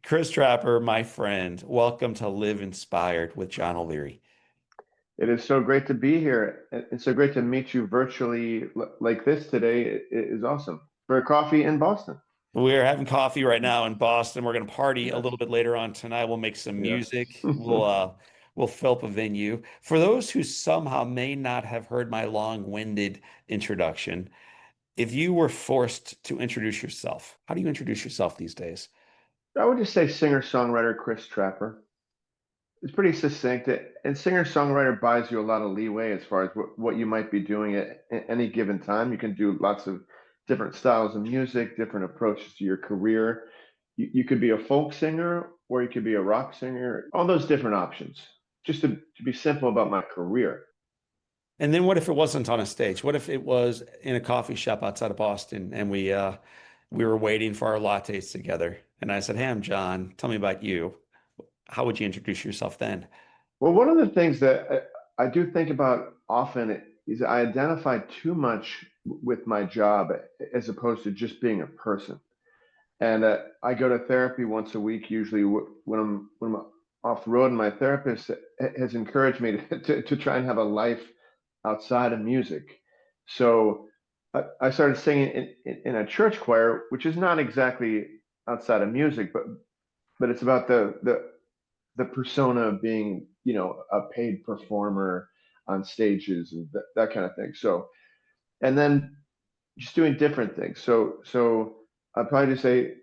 Chris Trapper, my friend, welcome to Live Inspired with John O'Leary. It is so great to be here. It's so great to meet you virtually like this today. It is awesome. For a coffee in Boston. We're having coffee right now in Boston. We're going to party a Yes. little bit later on tonight. We'll make some Yes. music. We'll fill up a venue. For those who somehow may not have heard my long-winded introduction, if you were forced to introduce yourself, how do you introduce yourself these days? I would just say singer-songwriter Chris Trapper. It's pretty succinct, and singer-songwriter buys you a lot of leeway as far as what you might be doing at any given time. You can do lots of different styles of music, different approaches to your career. You could be a folk singer or you could be a rock singer, all those different options. Just to be simple about my career. And then what if it wasn't on a stage? What if it was in a coffee shop outside of Boston and we were waiting for our lattes together? And I said, "Hey, I'm John. Tell me about you." How would you introduce yourself then? Well, one of the things that I do think about often is I identify too much with my job as opposed to just being a person. And I go to therapy once a week, usually when I'm off the road, and my therapist has encouraged me to try and have a life outside of music. So I started singing in a church choir, which is not exactly outside of music, but it's about the persona of being, a paid performer on stages and that kind of thing. So, and then just doing different things. So I'd probably just say,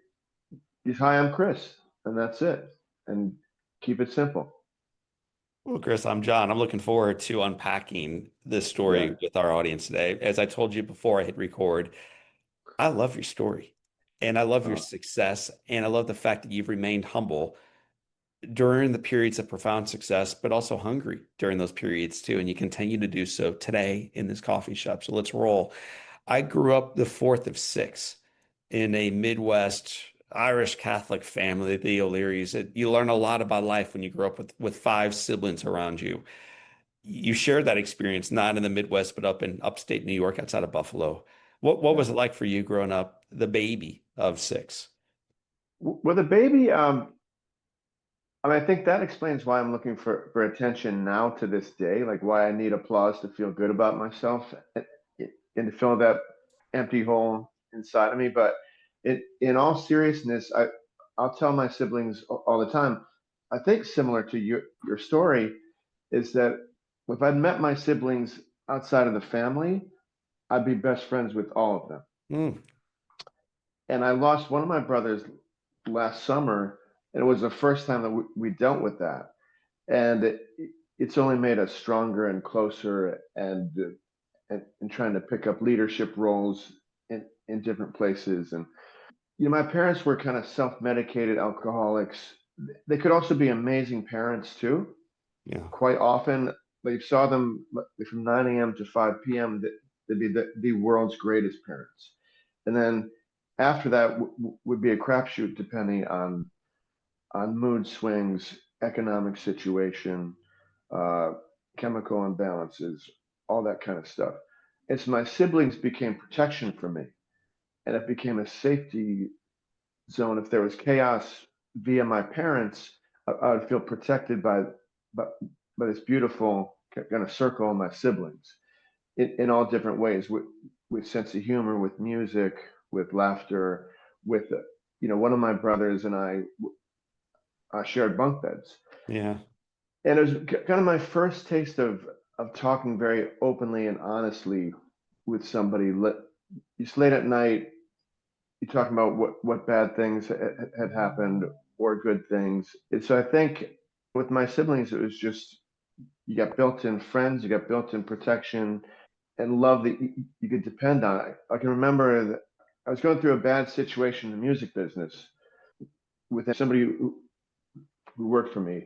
"Hi, I'm Chris," and that's it, and keep it simple. Well, Chris, I'm John. I'm looking forward to unpacking this Yeah. story with our audience today. As I told you before I hit record, I love your story and I love your Uh, success. And I love the fact that you've remained humble during the periods of profound success, but also hungry during those periods too. And you continue to do so today in this coffee shop. So let's roll. I grew up the fourth of six in a Midwest Irish Catholic family, the O'Learys. You learn a lot about life when you grow up with five siblings around you. You shared that experience not in the Midwest, but up in upstate New York outside of Buffalo. What yeah. was it like for you growing up, the baby of six? With a baby, I mean, I think that explains why I'm looking for attention now to this day, like why I need applause to feel good about myself and to fill that empty hole inside of me. But in all seriousness, I'll tell my siblings all the time. I think similar to your story is that if I'd met my siblings outside of the family, I'd be best friends with all of them. Mm, And I lost one of my brothers last summer, and it was the first time that we dealt with that. And it's only made us stronger and closer, and trying to pick up leadership roles in different places. And my parents were kind of self-medicated alcoholics. They could also be amazing parents too. yeah. Quite often, like saw them from 9 a.m. to 5 p.m. They'd be the world's greatest parents. And then after that would be a crapshoot depending on mood swings, economic situation, uh, chemical imbalances, all that kind of stuff. And so my siblings became protection for me, and it became a safety zone. If there was chaos via my parents, I would feel protected by, by this beautiful kind of circle of my siblings in all different ways, with sense of humor, with music, with laughter, with one of my brothers and I shared bunk beds. Yeah. And it was kind of my first taste of talking very openly and honestly with somebody. Just late at night, you talking about what bad things had happened or good things. And so I think with my siblings, it was just you got built-in friends, you got built-in protection and love that you could depend on. I can remember that I was going through a bad situation in the music business with somebody who worked for me.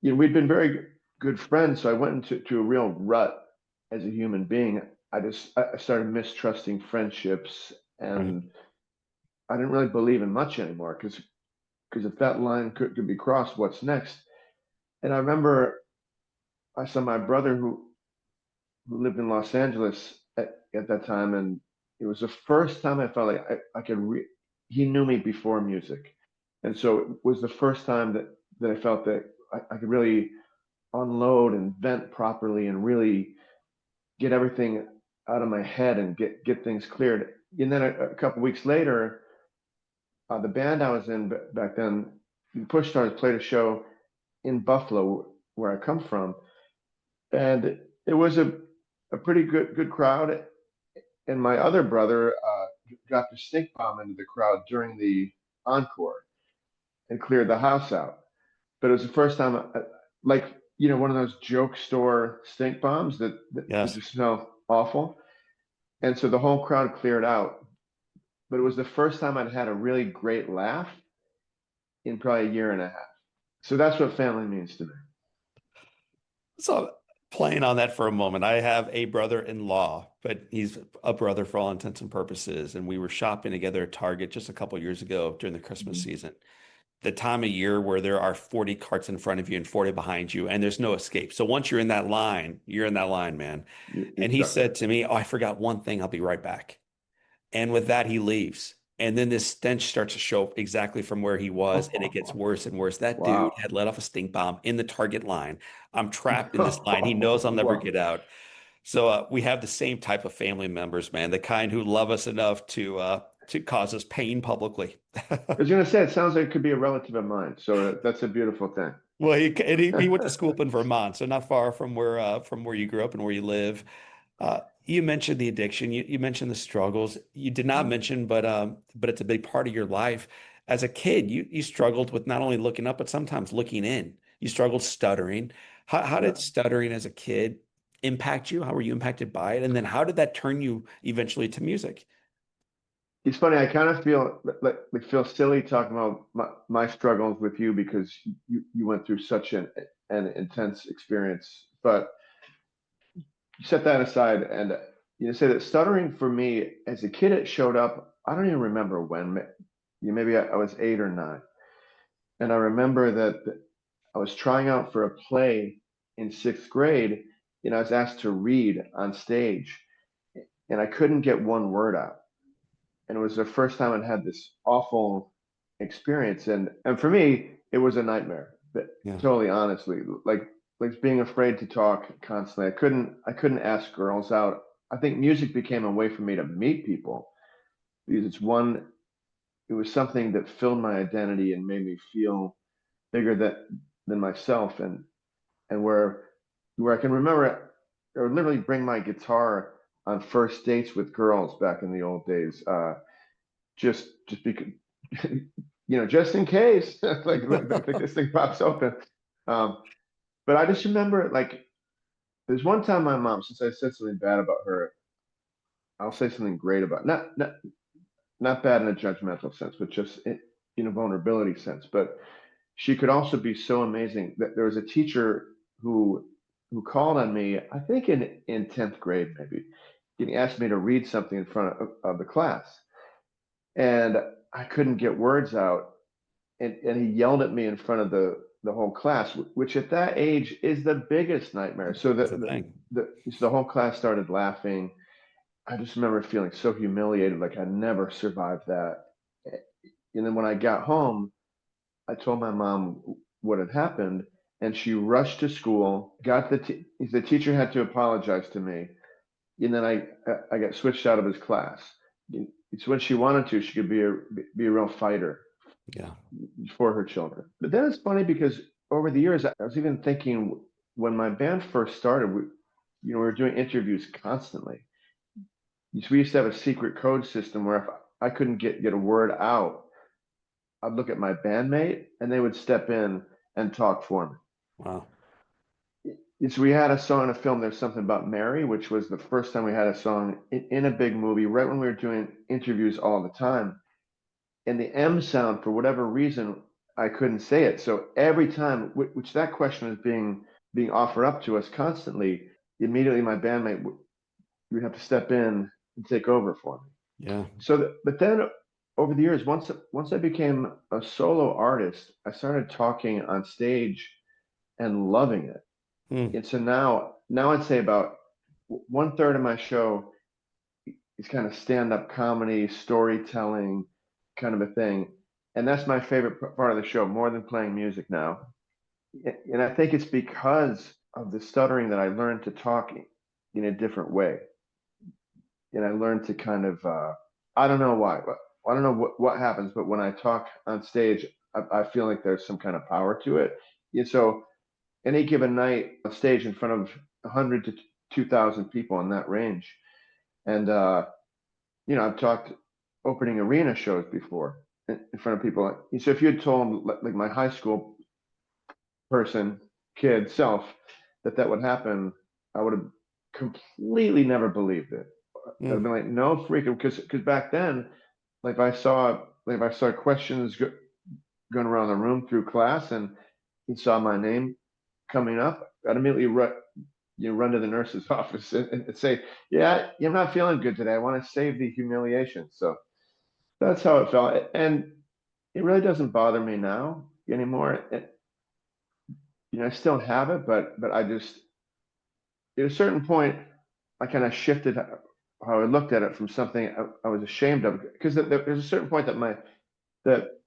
We'd been very good friends, so I went into a real rut as a human being. I started mistrusting friendships, Right. and I didn't really believe in much anymore because if that line could be crossed, what's next? And I remember I saw my brother who lived in Los Angeles at that time, and it was the first time I felt like I could. He knew me before music, And so it was the first time that I felt that I could really unload and vent properly and really get everything out of my head and get things cleared. And then a couple weeks later, the band I was in back then, the Push Stars, played a show in Buffalo, where I come from, and it was a pretty good crowd. And my other brother dropped a stink bomb into the crowd during the encore and cleared the house out. But it was the first time, like, one of those joke store stink bombs that Yes. just smell awful. And so the whole crowd cleared out. But it was the first time I'd had a really great laugh in probably a year and a half. So that's what family means to me. So playing on that for a moment, I have a brother-in-law, but he's a brother for all intents and purposes. And we were shopping together at Target just a couple years ago during the Christmas Mhm. season. The time of year where there are 40 carts in front of you and 40 behind you, and there's no escape. So once you're in that line, you're in that line, man. You're And he stuck said there. to me, "Oh, I forgot one thing. I'll be right back." And with that, he leaves. And then this stench starts to show up exactly from where he was, and it gets worse and worse. That dude Wow. had let off a stink bomb in the Target line. I'm trapped in this line. He knows I'll never Wow. get out. So we have the same type of family members, man, the kind who love us enough to cause us pain publicly. I was going to say, it sounds like it could be a relative of mine. So that's a beautiful thing. Well, he went to school up in Vermont, so not far from where you grew up and where you live. You mentioned the addiction. You mentioned the struggles. You did not mention, but it's a big part of your life. As a kid, you struggled with not only looking up, but sometimes looking in. You struggled stuttering. How Yeah. did stuttering as a kid impact you? How were you impacted by it? And then how did that turn you eventually to music? It's funny. I kind of feel like feel silly talking about my struggles with you because you went through such an intense experience. But you set that aside and you say that stuttering for me as a kid, it showed up. I don't even remember when. Maybe I was 8 or 9, and I remember that I was trying out for a play in sixth grade. I was asked to read on stage, and I couldn't get one word out. And it was the first time I'd had this awful experience, and for me, it was a nightmare. But Yeah, totally honestly, like being afraid to talk constantly. I couldn't ask girls out. I think music became a way for me to meet people because it was something that filled my identity and made me feel bigger than myself, and where I can remember I would literally bring my guitar on first dates with girls back in the old days, just because, just in case, like this thing pops open. Um, but I just remember, like, there's one time my mom, since I said something bad about her, I'll say something great about, not bad in a judgmental sense, but just in a vulnerability sense. But she could also be so amazing that there was a teacher who called on me, I think in 10th grade maybe. He asked me to read something in front of the class. And I couldn't get words out. And he yelled at me in front of the whole class, which at that age is the biggest nightmare. So that's the thing. the whole class started laughing. I just remember feeling so humiliated, like I never survived that. And then when I got home, I told my mom what had happened, and she rushed to school. Got the teacher had to apologize to me, and then I got switched out of his class. It's when she wanted to, she could be a real fighter Yeah. for her children. But then it's funny because over the years, I was even thinking when my band first started, we were doing interviews constantly. So we used to have a secret code system where if I couldn't get a word out, I'd look at my bandmate and they would step in and talk for me. Wow. So we had a song in a film, There's Something About Mary, which was the first time we had a song in a big movie, right when we were doing interviews all the time. And the M sound, for whatever reason, I couldn't say it. So every time, which that question was being offered up to us constantly, immediately my bandmate would have to step in and take over for me. Yeah. But then over the years, once I became a solo artist, I started talking on stage and loving it. Hmm. And so now I'd say about 1/3 of my show is kind of stand-up comedy, storytelling kind of a thing. and that's my favorite part of the show, more than playing music now. And I think it's because of the stuttering that I learned to talk in a different way. And I learned to kind of, I don't know why, but I don't know what happens, but when I talk on stage, I feel like there's some kind of power to it. And so any given night on stage in front of 100 to 2,000 people in that range. And, I've talked opening arena shows before in front of people. So if you had told like my high school person, kid self, that would happen, I would have completely never believed it. I'd have Mm, been like, no freaking, because back then, if I saw questions going around the room through class, and he saw my name coming up, I'd immediately run to the nurse's office and say, yeah, I'm not feeling good today. I want to save the humiliation. So that's how it felt, and it really doesn't bother me now anymore. I still have it, but I just at a certain point, I kind of shifted how I looked at it from something I was ashamed of, because there's a certain point that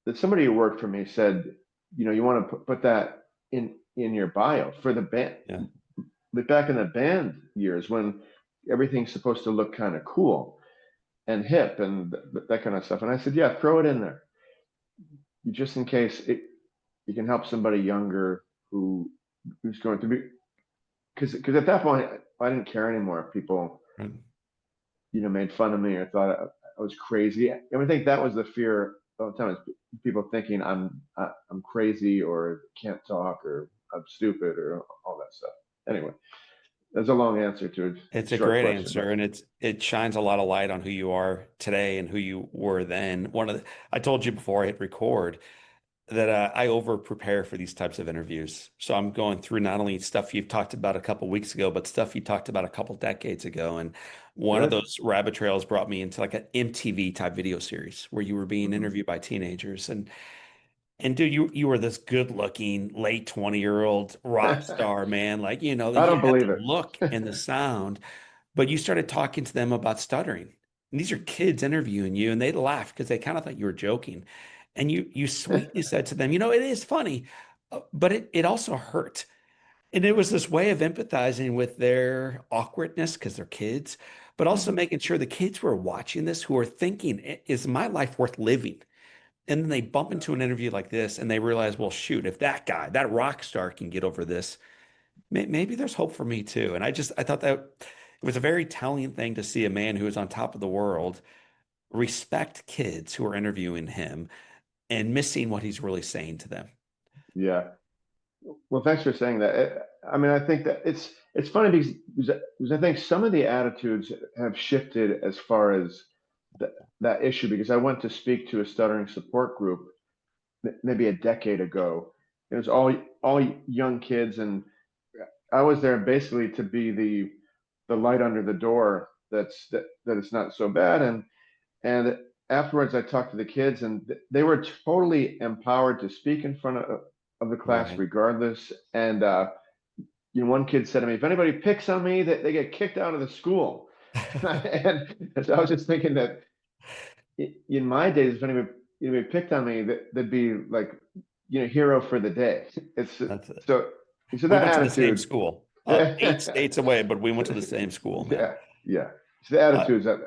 that somebody who worked for me said, you want to put that in your bio for the band. yeah. Like back in the band years when everything's supposed to look kind of cool and hip and that kind of stuff. And I said, yeah, throw it in there, just in case you can help somebody younger who's going to be, because at that point I didn't care anymore if people Right. made fun of me or thought I was crazy. And I think that was the fear all the time, is people thinking I'm crazy or can't talk or I'm stupid or all that stuff. Anyway, that's a long answer to a It's a short great question, answer, but and it shines a lot of light on who you are today and who you were then. I told you before I hit record that I over prepare for these types of interviews. So I'm going through not only stuff you've talked about a couple weeks ago, but stuff you talked about a couple decades ago. And one of good. those rabbit trails brought me into like an MTV type video series where you were being Hmm. interviewed by teenagers. And dude, you were this good looking late 20-year-old rock star, man. Like, I you don't had the believe it. look and the sound, but you started talking to them about stuttering. And these are kids interviewing you, and they laughed because they kind of thought you were joking. And you sweetly said to them, it is funny, but it also hurt. And it was this way of empathizing with their awkwardness because they're kids, but also Hmm. making sure the kids who are watching this who are thinking, is my life worth living? And then they bump into an interview like this and they realize, well, shoot, if that guy, that rock star can get over this, maybe there's hope for me too. And I thought that it was a very telling thing to see a man who is on top of the world respect kids who are interviewing him and missing what he's really saying to them. Yeah. Well, thanks for saying that. I mean, I think that it's funny because I think some of the attitudes have shifted as far as th that issue. Because I went to speak to a stuttering support group maybe a decade ago. It was all young kids, and I was there basically to be the light under the door. That it's not so bad. And afterwards, I talked to the kids, and they were totally empowered to speak in front of the class, Right. regardless. And one kid said to me, "If anybody picks on me, that they get kicked out of the school." And so I was just thinking that in my days, if anybody picked on me, that'd be like hero for the day. It's That's it. so so We that went to the same attitude. school, 8 states Yeah, away, but we went to the same school, man. yeah. So the Uh, attitudes that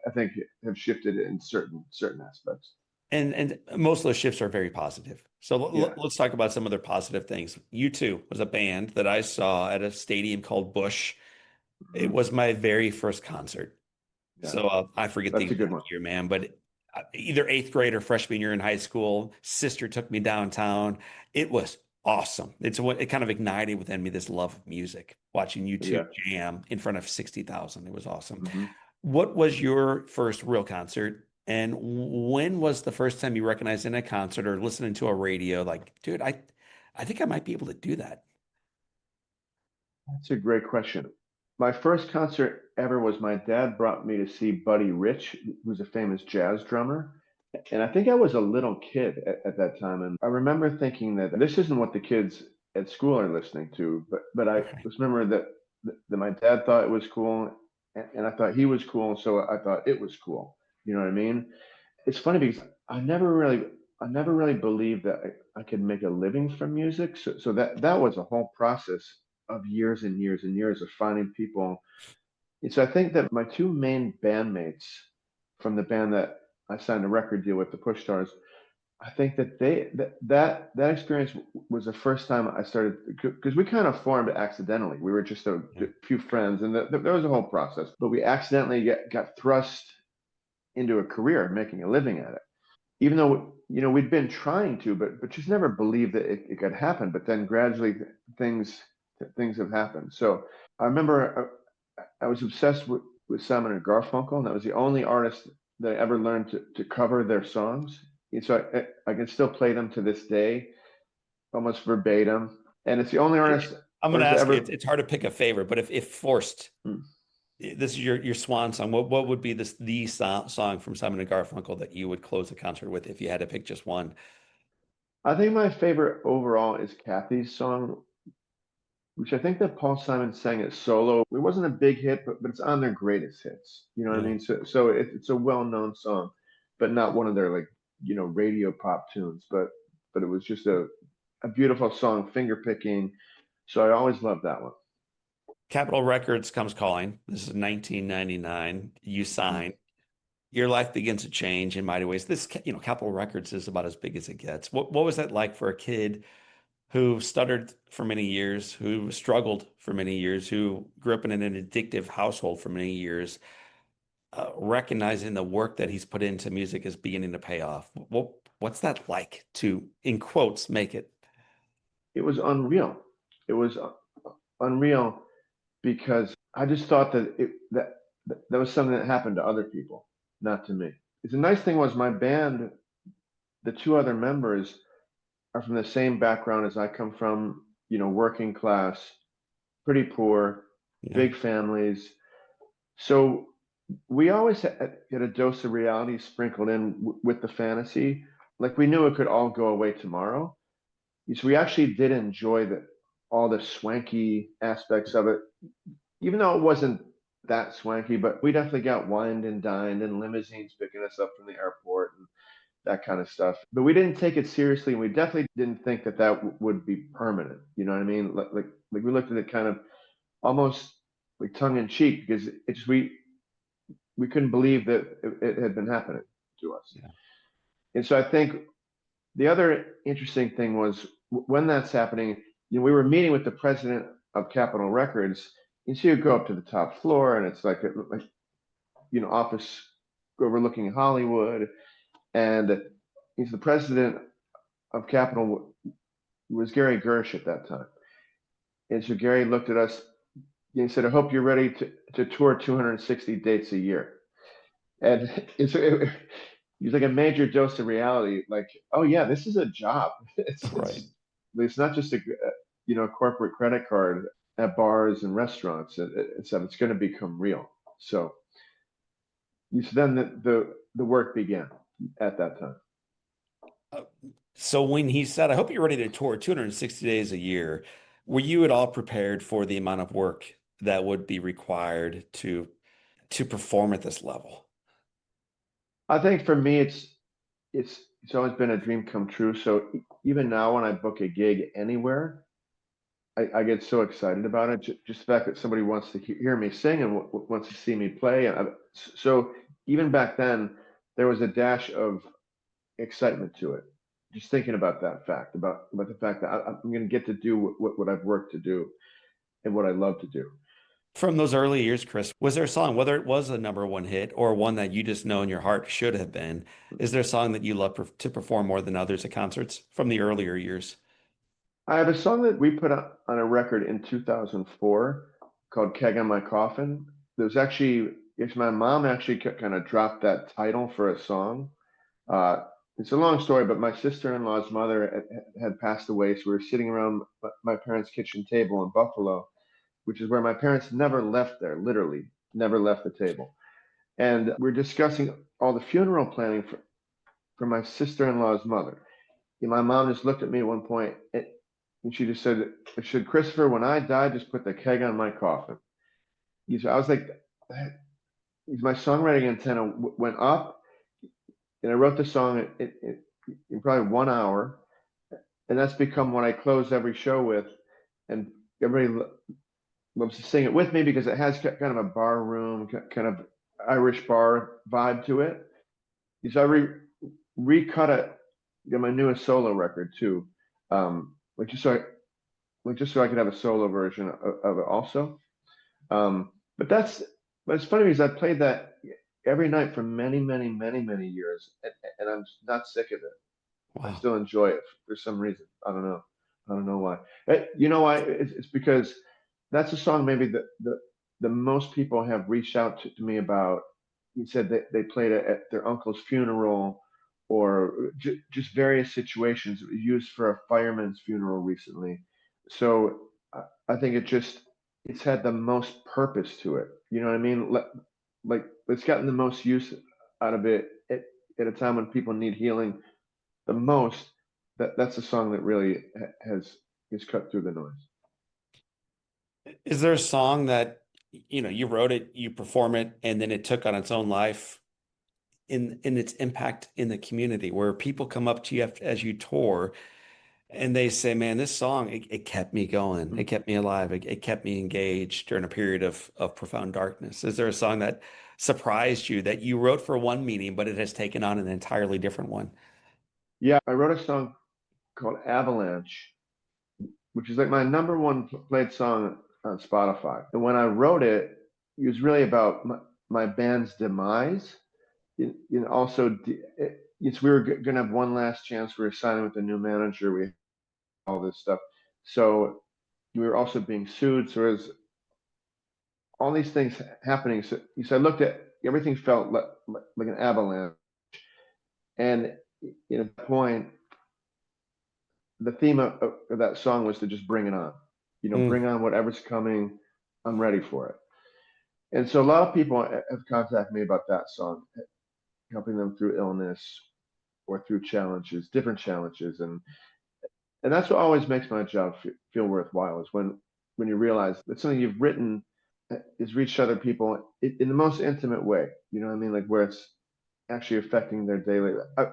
I think have shifted in certain aspects. and most of those shifts are very positive. So Yeah. let's talk about some of their positive things. U2 was a band that I saw at a stadium called Bush. It Mhm. was my very first concert. Yeah. So I forget the That's a good exact one. year, man, but either eighth grade or freshman year in high school, sister took me downtown. It was awesome. It kind of ignited within me this love of music, watching YouTube Yeah. jam in front of 60,000. It was awesome. Hmm. What was your first real concert? And when was the first time you recognized in a concert or listening to a radio, like, dude, I think I might be able to do that. That's a great question. My first concert ever was my dad brought me to see Buddy Rich, who's a famous jazz drummer. And I think I was a little kid at that time. And I remember thinking that this isn't what the kids at school are listening to. But I Right. just remember that my dad thought it was cool, and I thought he was cool. And so I thought it was cool. You know what I mean? it's funny because I never really, I never really believed that I could make a living from music. So that was a whole process of years and years and years of finding people. And so I think that my two main bandmates from the band that I signed a record deal with, the Push Stars, I think that that experience was the first time I started because we kind of formed accidentally. We were just a Yeah. few friends, and there was a whole process. But we accidentally got thrust into a career, making a living at it. Even though we'd been trying to, but just never believed that it could happen. But then gradually things things have happened. So I remember I was obsessed with Simon and Garfunkel, and that was the only artist that I ever learned to cover their songs. And so I can still play them to this day, almost verbatim. And it's the only I'm going to artist that ask you, ever. it's hard to pick a favorite, but if forced, Hmm. this is your swan song. What would be the song from Simon and Garfunkel that you would close the concert with if you had to pick just one? I think my favorite overall is Kathy's song, which I think that Paul Simon sang it solo. It wasn't a big hit, but it's on their greatest hits. You know what I Yeah. mean? So it's a well-known song, but not one of their like radio pop tunes. But it was just a beautiful song, finger picking. So I always loved that one. Capitol Records comes calling. This is 1999. You sign. Your life begins to change in mighty ways. Capitol Records is about as big as it gets. What was that like for a kid who stuttered for many years, who struggled for many years, who grew up in an addictive household for many years, recognizing the work that he's put into music is beginning to pay off? What's that like to, in quotes, make it? It was unreal. It was unreal because I just thought that was something that happened to other people, not to me. The nice thing was my band, the two other members are from the same background as I come from, working class, pretty poor, Yeah. big families. So we always had a dose of reality sprinkled in with the fantasy. Like we knew it could all go away tomorrow. So we actually did enjoy all the swanky aspects of it, even though it wasn't that swanky, but we definitely got wined and dined and limousines picking us up from the airport and that kind of stuff. But we didn't take it seriously, and we definitely didn't think that would be permanent. You know what I mean? Like we looked at it kind of almost like tongue in cheek because we couldn't believe that it had been happening to us. Yeah. And so I think the other interesting thing was when that's happening, we were meeting with the president of Capitol Records, and so you go up to the top floor, and it's like office overlooking Hollywood, and he's the president of Capitol was Gary Gersh at that time. And so Gary looked at us and he said, I hope you're ready to tour 260 dates a year. And it was like a major dose of reality. Like, oh yeah, this is a job. Right. It's not just a corporate credit card at bars and restaurants and stuff. It's going to become real. So, so then the work began at that time. Uh, So when he said, I hope you're ready to tour 260 days a year, were you at all prepared for the amount of work that would be required to perform at this level? I think for me, it's always been a dream come true. So even now, when I book a gig anywhere, I get so excited about it. Just the fact that somebody wants to hear me sing and wants to see me play. So even back then, there was a dash of excitement to it. Just thinking about that fact, about the fact that I'm going to get to do what I've worked to do and what I love to do. From those early years, Chris, was there a song, whether it was a number one hit or one that you just know in your heart should have been, is there a song that you love to perform more than others at concerts from the earlier years? I have a song that we put on a record in 2004 called "Keg on My Coffin." There's actually, it's my mom actually kind of dropped that title for a song. Uh, it's a long story, but my sister-in-law's mother had passed away, so we were sitting around my parents' kitchen table in Buffalo, which is where my parents never left there, literally never left the table. And we're discussing all the funeral planning for my sister-in-law's mother. And my mom just looked at me at one point and she just said, should Christopher, when I die, just put the keg on my coffin? I was like, my songwriting antenna went up and I wrote the song in probably 1 hour, and that's become what I close every show with, and everybody loves to sing it with me because it has kind of a bar room, kind of Irish bar vibe to it. So I recut it, get my newest solo record too, like just so I could have a solo version of it also. But but it's funny because I played that every night for many years, and I'm not sick of it. I Wow. still enjoy it for some reason. I don't know. I don't know why. You know why? It's because that's a song maybe the most people have reached out to me about. You said that they played it at their uncle's funeral or just various situations. It was used for a fireman's funeral recently. So I think it's had the most purpose to it. You know what I mean? Like it's gotten the most use out of it at a time when people need healing the most. That's a song that really has cut through the noise. Is there a song that, you wrote it, you perform it, and then it took on its own life in its impact in the community where people come up to you as you tour and they say, man, this song, it kept me going. It Mm. kept me alive. It kept me engaged during a period of profound darkness. Is there a song that surprised you that you wrote for one meaning, but it has taken on an entirely different one? Yeah, I wrote a song called Avalanche, which is like my number one played song on Spotify. And when I wrote it, it was really about my band's demise. Also, we were going to have one last chance. We were signing with a new manager. We had all this stuff. So we were also being sued. So there's all these things happening. So I looked at everything felt like an avalanche. And at that point, the theme of that song was to just bring it on. Mm. Bring on whatever's coming. I'm ready for it. And so a lot of people have contacted me about that song, helping them through illness or through challenges, different challenges, and that's what always makes my job feel worthwhile is when you realize that something you've written has reached other people in the most intimate way. You know what I mean? Like where it's actually affecting their daily. I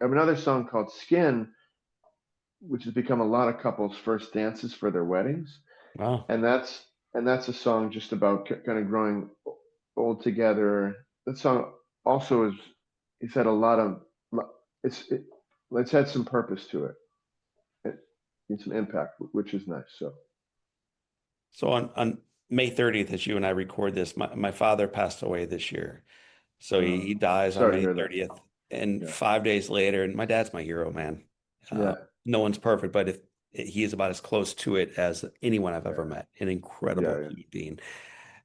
have another song called Skin, which has become a lot of couples' first dances for their weddings, Wow. and that's a song just about kind of growing old together. That song also it's had a lot of it's it, it's had some purpose to it and some impact, which is nice. So So on May 30th, as you and I record this, my father passed away this year. So he dies on sorry to May hear that. 30th. And Yeah, 5 days later, and my dad's my hero, man. yeah, No one's perfect, but if he is about as close to it as anyone I've ever yeah, met, an incredible yeah, human being.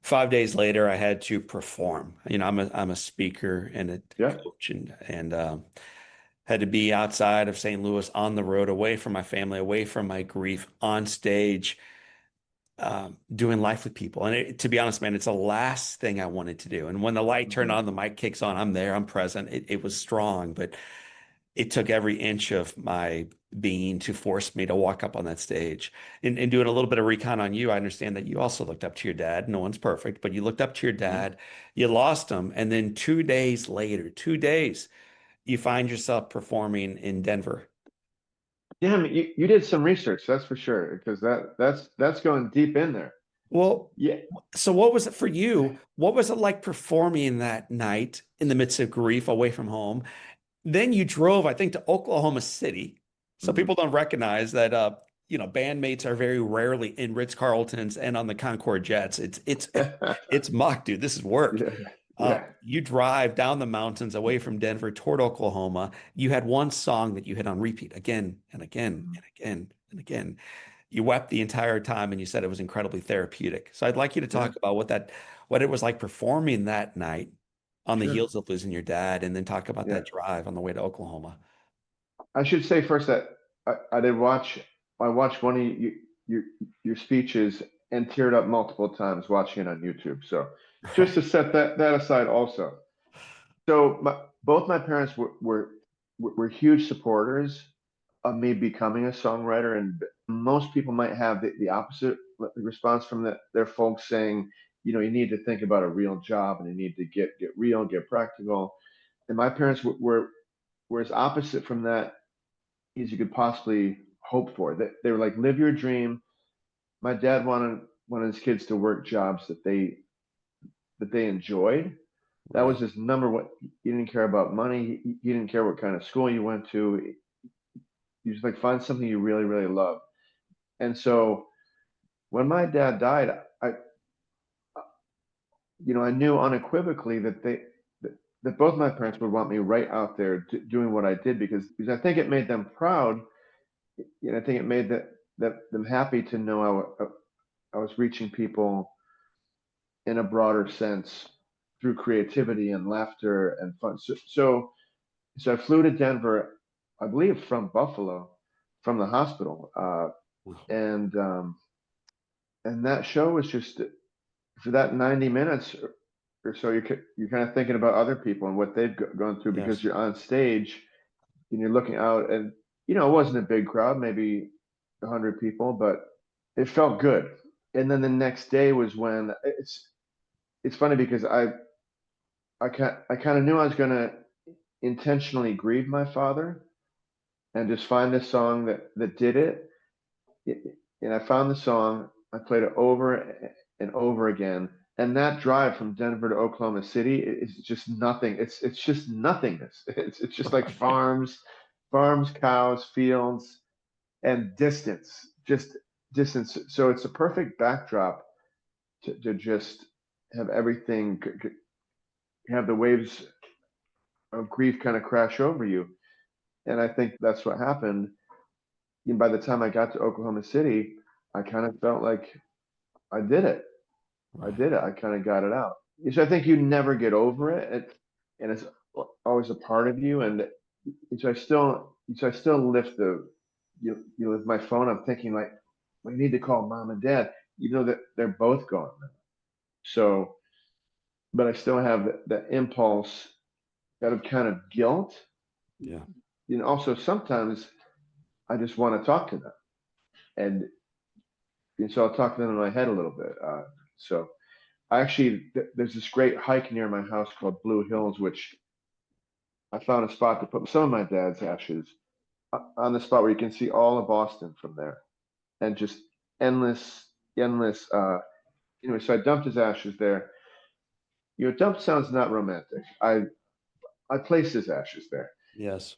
5 days later, I had to perform. I'm a speaker and a yeah, coach, and had to be outside of St. Louis on the road, away from my family, away from my grief, on stage, doing life with people. And to be honest, man, it's the last thing I wanted to do. And when the light turned hmm on, the mic kicks on, I'm there, I'm present. It was strong, but it took every inch of my being to force me to walk up on that stage. And doing a little bit of recon on you, I understand that you also looked up to your dad. No one's perfect, but you looked up to your hmm dad, you lost him, and then 2 days later, 2 days, you find yourself performing in Denver. yeah. I mean, you did some research, that's for sure, because that's going deep in there. Well, Yeah. so what was it for you? What was it like performing that night in the midst of grief away from home? Then you drove, I think, to Oklahoma City. So hmm people don't recognize that bandmates are very rarely in Ritz-Carltons and on the Concorde jets. It's mock, dude. This is work. Yeah, yeah, You drive down the mountains away from Denver toward Oklahoma. You had one song that you hit on repeat again and again and again and again. You wept the entire time and you said it was incredibly therapeutic. So I'd like you to yeah, talk about what it was like performing that night on the sure. heels of losing your dad, and then talk about Yeah. that drive on the way to Oklahoma. I should say first that I did watch. I watched one of your your speeches and teared up multiple times watching it on YouTube. So just to set that aside, also. So both my parents were huge supporters of me becoming a songwriter, and most people might have the opposite response from their folks saying, you need to think about a real job and you need to get real, get practical. and my parents were as opposite from that as you could possibly hope for. They were like, live your dream. My dad wanted his kids to work jobs that they enjoyed. That was Right. his number one. He didn't care about money. He didn't care what kind of school you went to. He was like, find something you really, really love. And so when my dad died, I, I knew unequivocally that both my parents would want me right out there doing what I did because I think it made them proud. I think it made them happy to know I was reaching people in a broader sense through creativity and laughter and fun. So I flew to Denver, I believe from Buffalo, from the hospital, Wow. and that show was just for that 90 minutes or so. You're kind of thinking about other people and what they've gone through because Yes. you're on stage and you're looking out, and it wasn't a big crowd, maybe 100 people, but it felt good. And then the next day was when it's funny because I kind of knew I was going to intentionally grieve my father and just find a song that did it. And I found the song. I played it over and over again. And that drive from Denver to Oklahoma City is just nothing. It's just nothingness. It's just like farms, cows, fields, and distance. Just distance. So it's a perfect backdrop to just have everything, have the waves of grief kind of crash over you. And I think that's what happened. And by the time I got to Oklahoma City, I kind of felt like I did it. I Right. did it. I kind of got it out. So I think you never get over it, and it's always a part of you. And so I still lift with my phone. I'm thinking like, we need to call mom and dad, even though that they're both gone now. So, but I still have that impulse, that of kind of guilt. Yeah. Also sometimes I just want to talk to them, and, so I'll talk to them in my head a little bit. So there's this great hike near my house called Blue Hills, which I found a spot to put some of my dad's ashes on the spot where you can see all of Boston from there, and just endless, endless. Anyway, so I dumped his ashes there. Dump sounds not romantic. I placed his ashes there. Yes.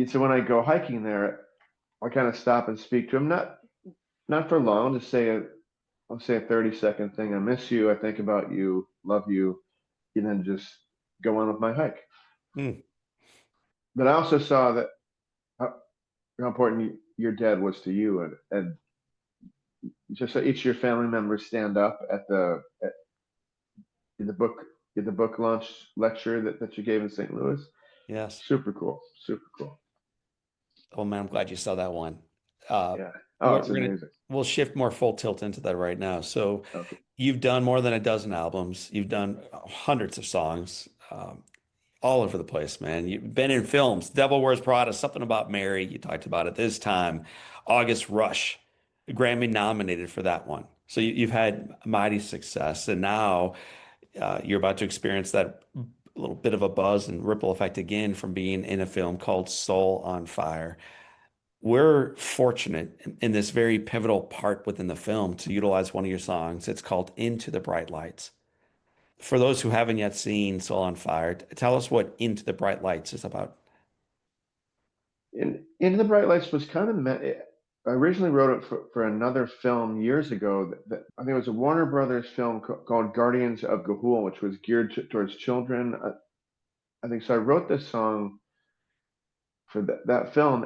So when I go hiking there, I kind of stop and speak to him, not for long, just I'll say a 30-second thing. I miss you. I think about you. Love you. And then just go on with my hike. Mm. But I also saw that how important your dad was to you, and just so each of your family members stand up in the book launch lecture that you gave in St. Louis. Yes. Super cool. Super cool. Oh man, I'm glad you saw that one. Uh, Yeah. Oh, we're, it's we're gonna amazing. we'll shift more full tilt into that right now. So Okay. you've done more than a dozen albums. You've done hundreds of songs, all over the place, man. You've been in films. Devil Wears Prada, Something About Mary. You talked about it this time. August Rush, Grammy nominated for that one. So you've had mighty success, and now you're about to experience that little bit of a buzz and ripple effect again from being in a film called Soul on Fire. We're fortunate in this very pivotal part within the film to utilize one of your songs. It's called Into the Bright Lights. For those who haven't yet seen Soul on Fire, tell us what Into the Bright Lights is about. And Into the Bright Lights was kind of I originally wrote it for another film years ago that I think it was a Warner Brothers film called Guardians of Gahul, which was geared towards children. I think so. I wrote this song for that film,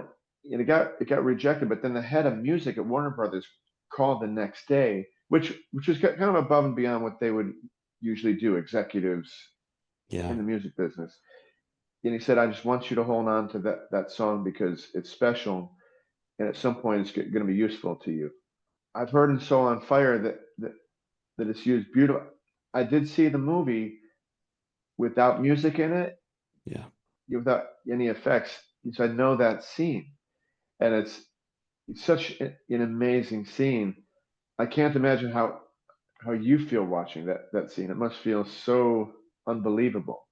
and it got rejected. But then the head of music at Warner Brothers called the next day, which was kind of above and beyond what they would usually do, executives in Yeah. the music business. And he said, "I just want you to hold on to that song because it's special, and at some point it's going to be useful to you." I've heard in Soul on Fire that it's used beautiful. I did see the movie without music in it, Yeah. without any effects, so I know that scene, and it's such an amazing scene. I can't imagine how you feel watching that scene. It must feel so unbelievable.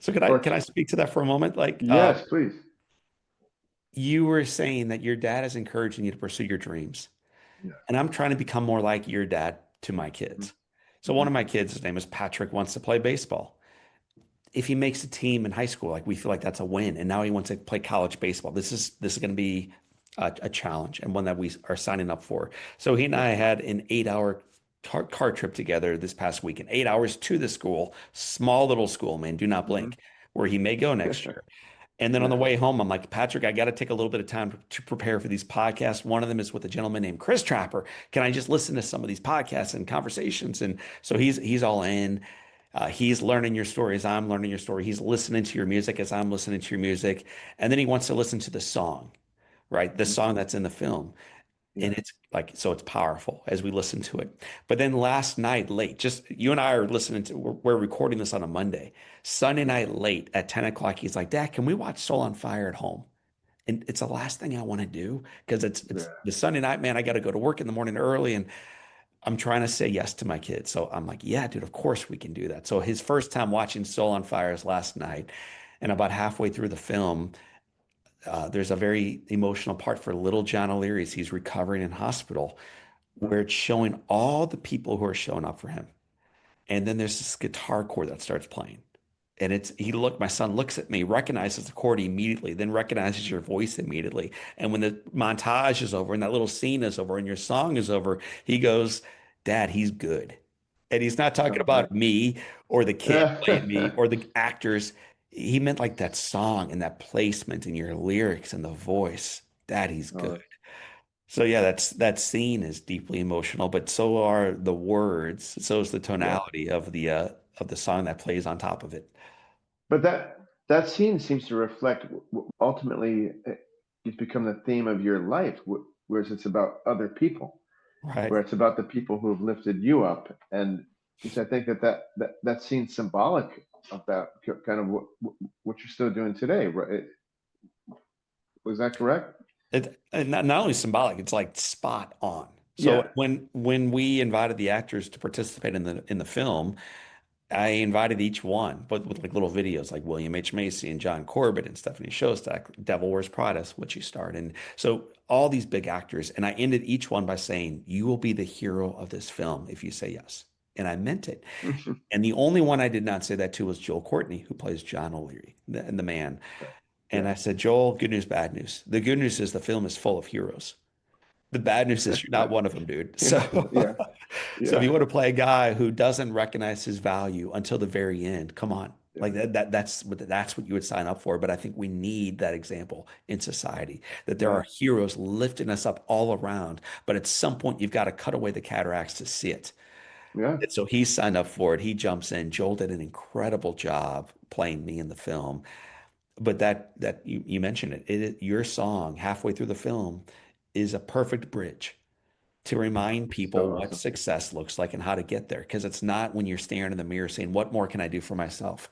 So can I Or can I speak to that for a moment? Like, yes, please. you were saying that your dad is encouraging you to pursue your dreams, Yeah. and I'm trying to become more like your dad to my kids. So one Mm-hmm. of my kids, his name is Patrick, wants to play baseball. If he makes a team in high school, like we feel like that's a win, and now he wants to play college baseball. This is going to be a challenge and one that we are signing up for. So he and Yeah. I had an 8 hour car trip together this past weekend, 8 hours to the school, small little school, man, do not Mm-hmm. blink, where he may go next year. And then on the Yeah. way home, I'm like, Patrick, I got to take a little bit of time to prepare for these podcasts. One of them is with a gentleman named Chris Trapper. Can I just listen to some of these podcasts and conversations? And so he's all in. He's learning your story as I'm learning your story. He's listening to your music as I'm listening to your music. And then he wants to listen to the song, right? The Mm-hmm. song that's in the film. And Yeah. it's like, so it's powerful as we listen to it. But then last night, late, just you and I are listening to, we're recording this on a Monday. Sunday Yeah. night, late at 10 o'clock, he's like, Dad, can we watch Soul on Fire at home? And it's the last thing I want to do because it's Yeah. the Sunday night, man. I got to go to work in the morning early and I'm trying to say yes to my kids. So I'm like, yeah, dude, of course we can do that. So his first time watching Soul on Fire is last night. And about halfway through the film, there's a very emotional part for little John O'Leary as he's recovering in hospital, where it's showing all the people who are showing up for him. And then there's this guitar chord that starts playing. And my son looks at me, recognizes the chord immediately, then recognizes your voice immediately. And when the montage is over and that little scene is over and your song is over, he goes, Dad, he's good. And he's not talking Oh, great. about me or the kid playing me Yeah. or the actors. He meant like that song and that placement in your lyrics and the voice. Dad, he's good. Oh, So yeah, that scene is deeply emotional, but so are the words. So is the yeah. tonality of the song that plays on top of it. But that scene seems to reflect ultimately it's become the theme of your life, whereas it's about other people, Right. where it's about the people who have lifted you up. And so I think that scene's symbolic of that kind of what you're still doing today. Right? Was that correct? And not only symbolic, it's like spot on. So Yeah. when we invited the actors to participate in the film, I invited each one, but with like little videos like William H. Macy and John Corbett and Stephanie Shostak, Devil Wears Prada, which you starred. And so all these big actors, and I ended each one by saying, "You will be the hero of this film if you say yes." And I meant it. And the only one I did not say that to was Joel Courtney, who plays John O'Leary, the man. And Yeah. I said, Joel, good news, bad news. The good news is the film is full of heroes. The bad news is you're not one of them, dude. So, Yeah. so if you Yeah. want to play a guy who doesn't recognize his value until the very end, come on. Yeah. Like that's what you would sign up for. But I think we need that example in society that there are Yeah. heroes lifting us up all around. But at some point, you've got to cut away the cataracts to see it. Yeah. And so he signed up for it. He jumps in. Joel did an incredible job playing me in the film. But that you mentioned your song halfway through the film is a perfect bridge to remind So people what awesome. success looks like and how to get there. Because it's not when you're staring in the mirror saying, "What more can I do for myself?"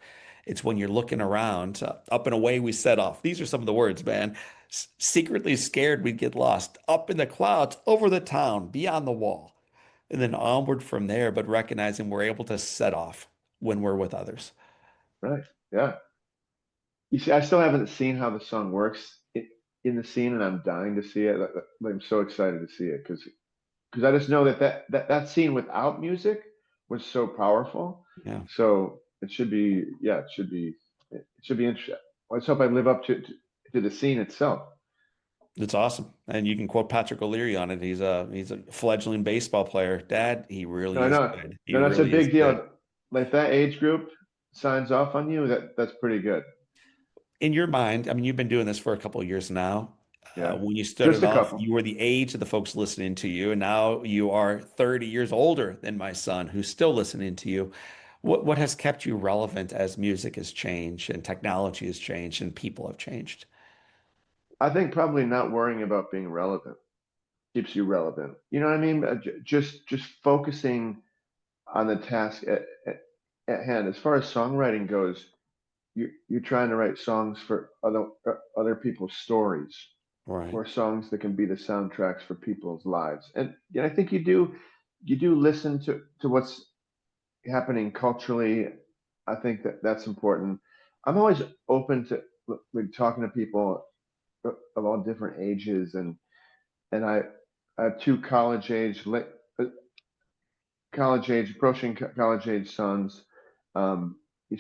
It's when you're looking around, up and away we set off. These are some of the words, man. Secretly scared we'd get lost, up in the clouds, over the town, beyond the wall, and then onward from there, but recognizing we're able to set off when we're with others. Right. Yeah. You see, I still haven't seen how the song works in the scene, and I'm dying to see it. I'm so excited to see it because I just know that scene without music was so powerful. Yeah. So it should be, yeah, it should be interesting. Let's hope I live up to the scene itself. It's awesome. And you can quote Patrick O'Leary on it. He's a fledgling baseball player. Dad, he No, really I is know, good. He no, that's a really is big good. deal. Like that age group signs off on you. That's pretty good. In your mind, I mean, you've been doing this for a couple of years now. Yeah, When you just started a off, couple. you were the age of the folks listening to you, and now you are 30 years older than my son, who's still listening to you. What has kept you relevant as music has changed and technology has changed and people have changed? I think probably not worrying about being relevant keeps you relevant. You know what I mean? Just focusing on the task at hand. As far as songwriting goes, you're trying to write songs for other people's stories Right. or songs that can be the soundtracks for people's lives. And yeah, I think you do listen to what's happening culturally. I think that's important. I'm always open to like talking to people of all different ages, and I have two college age, approaching college age sons. So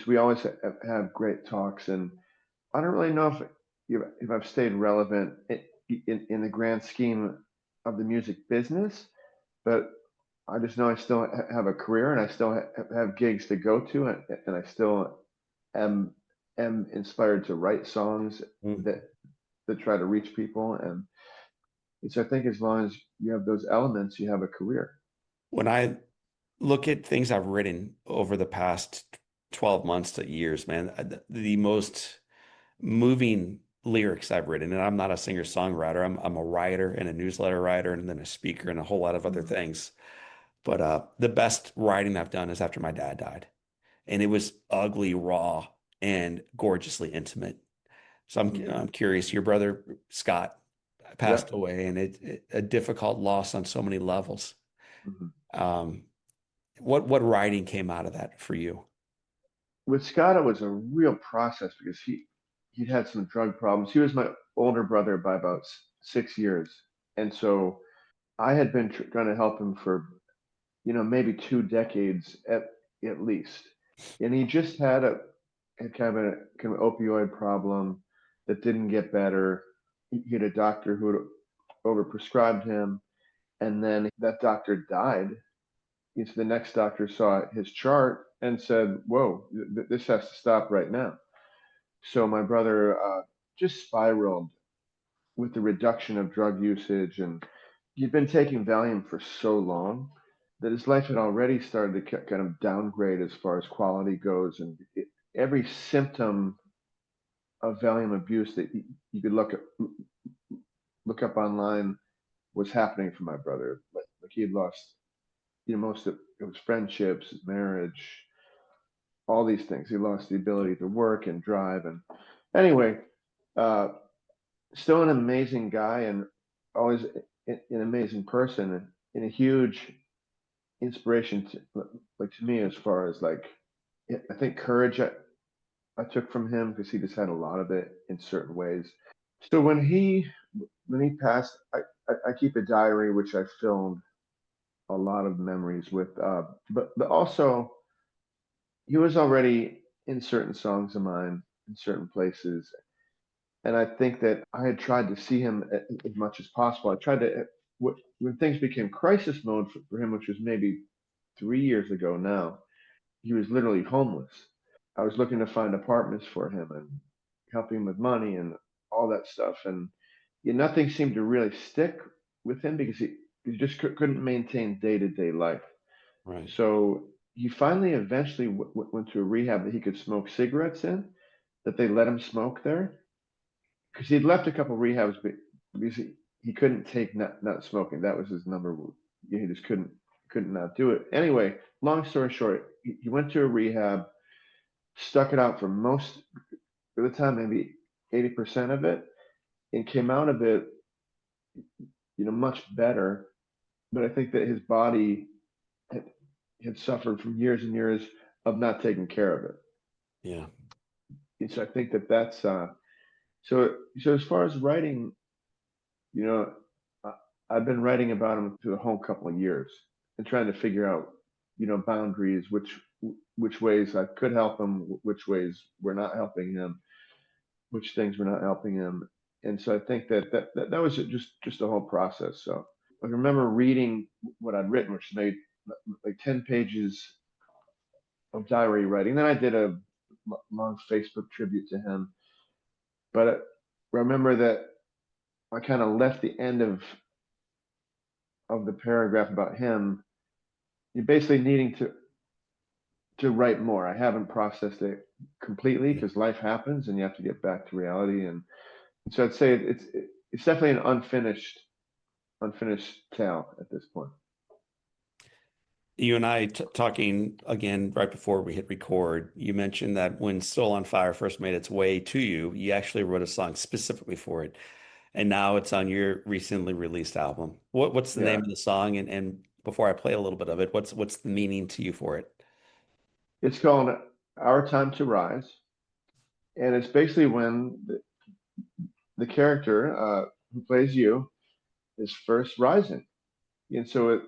we always have great talks, and I don't really know if I've stayed relevant in the grand scheme of the music business, but I just know I still have a career and I still have gigs to go to, and I still am am inspired to write songs Mm. that try to reach people, and so I think as long as you have those elements, you have a career. When I look at things I've written over the past 12 months to years, man, the most moving lyrics I've written, and I'm not a singer-songwriter. I'm a writer and a newsletter writer and then a speaker and a whole lot of other Mm, things. But the best writing I've done is after my dad died. And it was ugly, raw, and gorgeously intimate. So mm, I'm curious, your brother Scott passed yep. away and a difficult loss on so many levels. Mhm. Um, what writing came out of that for you? With Scott, it was a real process because he'd had some drug problems. He was my older brother by about 6 years, and so I had been trying to help him for maybe 2 decades at least, and he just had kind of opioid problem that didn't get better. He had a doctor who had overprescribed him, and then that doctor died. So the next doctor saw his chart and said, "Whoa, this has to stop right now." So my brother just spiraled with the reduction of drug usage, and he'd been taking Valium for so long that his life had already started to kind of downgrade as far as quality goes, and every symptom of Valium abuse that you could look up online was happening for my brother. Like he had lost, most of it was friendships, marriage, all these things. He lost the ability to work and drive, and anyway, uh, still an amazing guy and always an amazing person and a huge inspiration to me as far as like I think courage I took from him because he just had a lot of it in certain ways. So when he passed, I keep a diary which I filmed a lot of memories with, but also he was already in certain songs of mine in certain places. And I think that I had tried to see him as much as possible. I tried to, when things became crisis mode for him, which was maybe 3 years ago now, he was literally homeless. I was looking to find apartments for him and helping him with money and all that stuff. And nothing seemed to really stick with him because he just couldn't maintain day to day life. Right. So he finally eventually went to a rehab that he could smoke cigarettes in, that they let him smoke there because he'd left a couple rehabs because he couldn't take not smoking. That was his number. He just couldn't not do it. Anyway, long story short, he went to a rehab, stuck it out for most of the time, maybe 80% of it, and came out of it, much better. But I think that his body had, had suffered from years and years of not taking care of it. Yeah. And so I think that that's so as far as writing, you know, I, I've been writing about him through the whole couple of years and trying to figure out, boundaries, which ways I could help him, which ways were not helping him, which things were not helping him. And so I think that was just a whole process. So I remember reading what I'd written, which made like 10 pages of diary writing. Then I did a long Facebook tribute to him. But I remember that I kind of left the end of the paragraph about him. You're basically needing to write more. I haven't processed it completely Yeah. because life happens and you have to get back to reality. And so I'd say it's definitely an unfinished tale at this point. You and I t talking again right before we hit record, you mentioned that when Soul on Fire first made its way to you, you actually wrote a song specifically for it. And now it's on your recently released album. What's the name Yeah, of the song? And before I play a little bit of it, what's the meaning to you for it? it's called Our Time to Rise. and it's basically when the character who plays you is first rising, and so it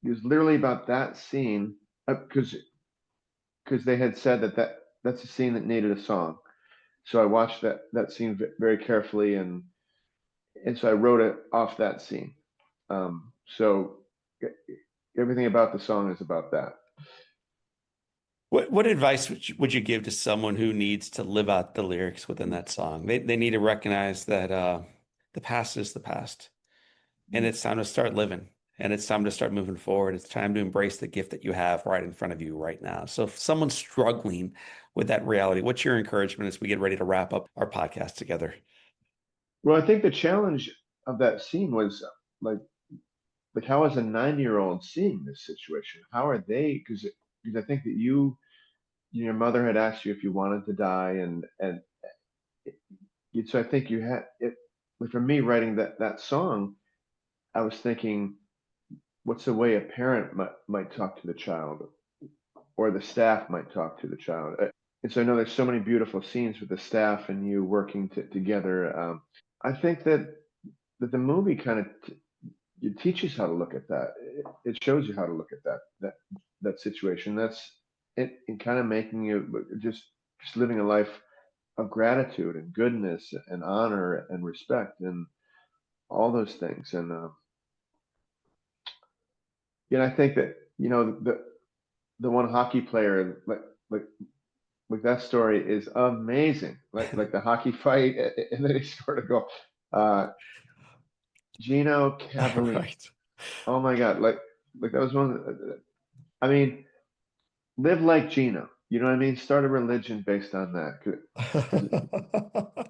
was literally about that scene because they had said that's a scene that needed a song. So I watched that scene very carefully, and so I wrote it off that scene. So everything about the song is about that. What advice would you give to someone who needs to live out the lyrics within that song? They need to recognize that the past is the past, and it's time to start living, and it's time to start moving forward. It's time to embrace the gift that you have right in front of you right now. So if someone's struggling with that reality, what's your encouragement as we get ready to wrap up our podcast together? Well, I think the challenge of that scene was like how is a 9-year-old seeing this situation? How are they? Because I think that your mother had asked you if you wanted to die, and so I think you had it. Like for me, writing that song, I was thinking, what's the way a parent might talk to the child, or the staff might talk to the child. And so I know there's so many beautiful scenes with the staff and you working together. I think that the movie kind of it teaches how to look at that. It shows you how to look at that situation. That's it, in kind of making you just living a life of gratitude and goodness and honor and respect and all those things. And I think that the one hockey player like like that story is amazing. Like the hockey fight, and then he scored a goal. Uh, Gino Cavallini. Right. Oh my God! Like that was one. I mean, live like Gino. You know what I mean? Start a religion based on that,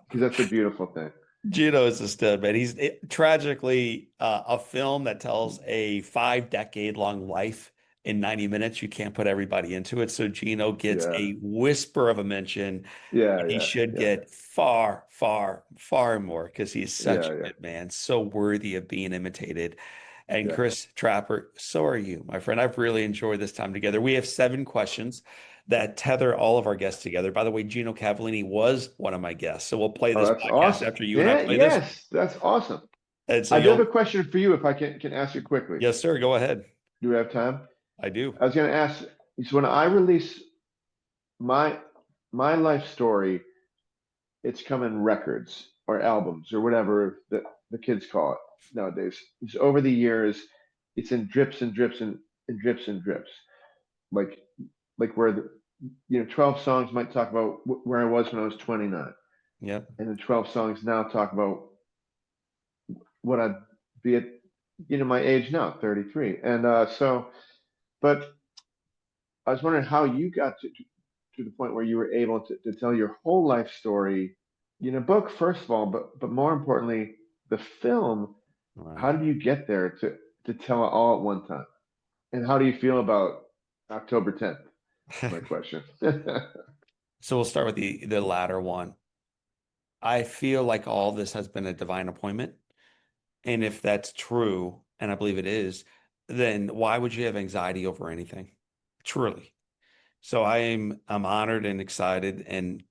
because that's a beautiful thing. Gino is a stud, man. Tragically a film that tells a 5 decade long life in 90 minutes. You can't put everybody into it. So Gino gets Yeah, a whisper of a mention. yeah, He yeah, should yeah, get far, far, far more because he's such yeah, a yeah, good man, so worthy of being imitated. And yeah. Chris Trapper, so are you, my friend. I've really enjoyed this time together. We have 7 questions that tether all of our guests together. By the way, Gino Cavallini was one of my guests. So we'll play Oh, this that's podcast awesome. after you and I Yeah, play this. yes, that's awesome. And so I do have a you'll, question for you, if I can ask you quickly. yes, sir, go ahead. Do we have time? I do. I was going to ask. So when I release my my life story, it's come in records or albums or whatever the kids call it nowadays. It's over the years, it's in drips and drips and drips and drips. Like where 12 songs might talk about where I was when I was 29, Yep. and the 12 songs now talk about what I'd be at my age now, 33. And but I was wondering how you got to the point where you were able to tell your whole life story in a book, first of all, but more importantly, the film. Wow. How did you get there to tell it all at one time? And how do you feel about October 10th? Is my question. So we'll start with the latter one. I feel like all this has been a divine appointment. And if that's true, and I believe it is, then why would you have anxiety over anything? Truly. So I'm honored and excited and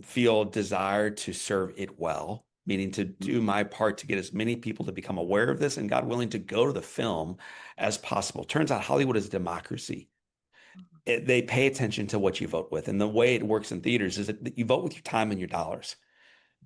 feel desire to serve it well, meaning to do my part to get as many people to become aware of this and God willing to go to the film as possible. Turns out Hollywood is a democracy. They pay attention to what you vote with. And the way it works in theaters is that you vote with your time and your dollars.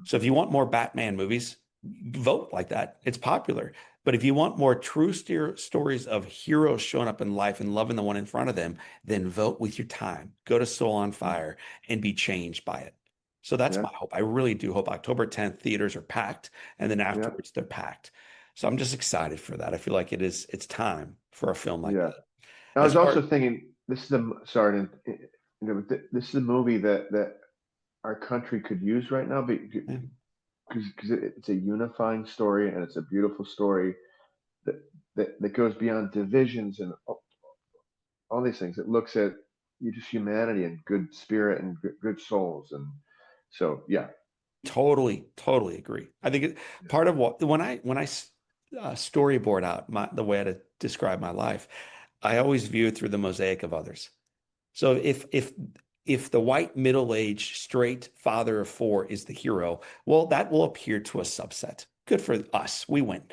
So if you want more Batman movies, vote like that. It's popular. But if you want more true stories of heroes showing up in life and loving the one in front of them, then vote with your time. Go to Soul on Fire and be changed by it. So that's Yeah, my hope. I really do hope October 10th theaters are packed and then yeah, afterwards they're packed. So I'm just excited for that. I feel like it's time for a film like yeah. that. I As was far also thinking this is sorry, this is a movie that our country could use right now yeah, because it's a unifying story and it's a beautiful story that that goes beyond divisions and all these things. It looks at just humanity and good spirit and good souls, and so yeah, totally, totally agree. I think part of what when I storyboard out the way to describe my life, I always view it through the mosaic of others. So if if the white middle-aged straight father of four is the hero, well, that will appeal to a subset. Good for us. We win.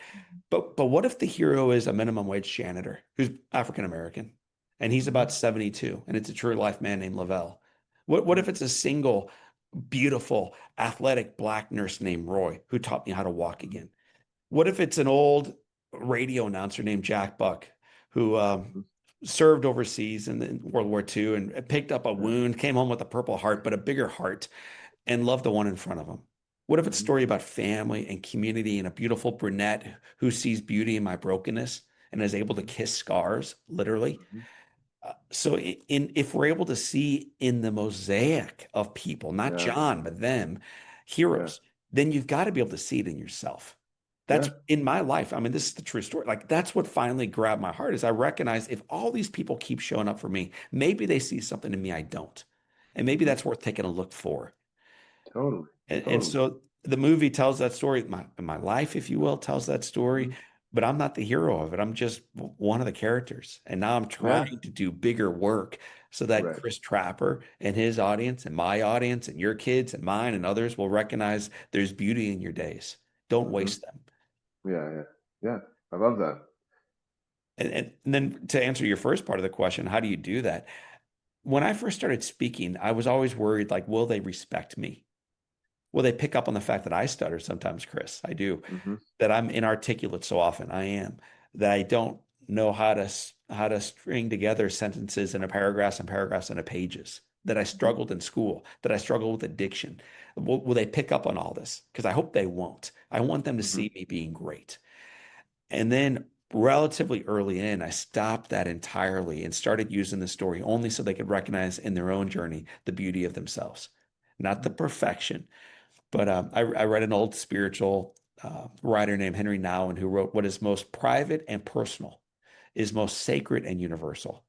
But what if the hero is a minimum wage janitor who's African American and he's Hmm. about 72 and it's a true life man named Lavelle? What if it's a single, beautiful, athletic black nurse named Roy who taught me how to walk again? What if it's an old radio announcer named Jack Buck who Hmm. served overseas in World War II and picked up a Yeah. wound, came home with a purple heart, but a bigger heart, and loved the one in front of him? What if it's a Hmm. story about family and community and a beautiful brunette who sees beauty in my brokenness and is able to Hmm. kiss scars, literally? Hmm. So if we're able to see in the mosaic of people, not Yeah. John, but them, Yeah. heroes, then you've got to be able to see it in yourself. That's Yeah. in my life. I mean, this is the true story. Like that's what finally grabbed my heart is I recognize if all these people keep showing up for me, maybe they see something in me I don't. And maybe Hmm. that's worth taking a look for. Totally. And Totally. so the movie tells that story. My life, if you will, tells that story, Hmm. but I'm not the hero of it. I'm just one of the characters. And now I'm Yeah. trying to do bigger work so that Right. Chris Trapper and his audience and my audience and your kids and mine and others will recognize there's beauty in your days. Don't Hmm. waste them. Yeah. Yeah. Yeah. I love that. And then to answer your first part of the question, how do you do that? When I first started speaking, I was always worried, like, will they respect me? Will they pick up on the fact that I stutter sometimes, Chris? I do. Hmm. That I'm inarticulate so often. I am. That I don't know how to string together sentences and paragraphs and pages. That I Hmm. struggled in school. That I struggled with addiction. Will they pick up on all this? Because I hope they won't. I want them to Hmm. see me being great. And then relatively early in, I stopped that entirely and started using the story only so they could recognize in their own journey the beauty of themselves, not the perfection. But I read an old spiritual writer named Henry Nouwen who wrote, "What is most private and personal is most sacred and universal."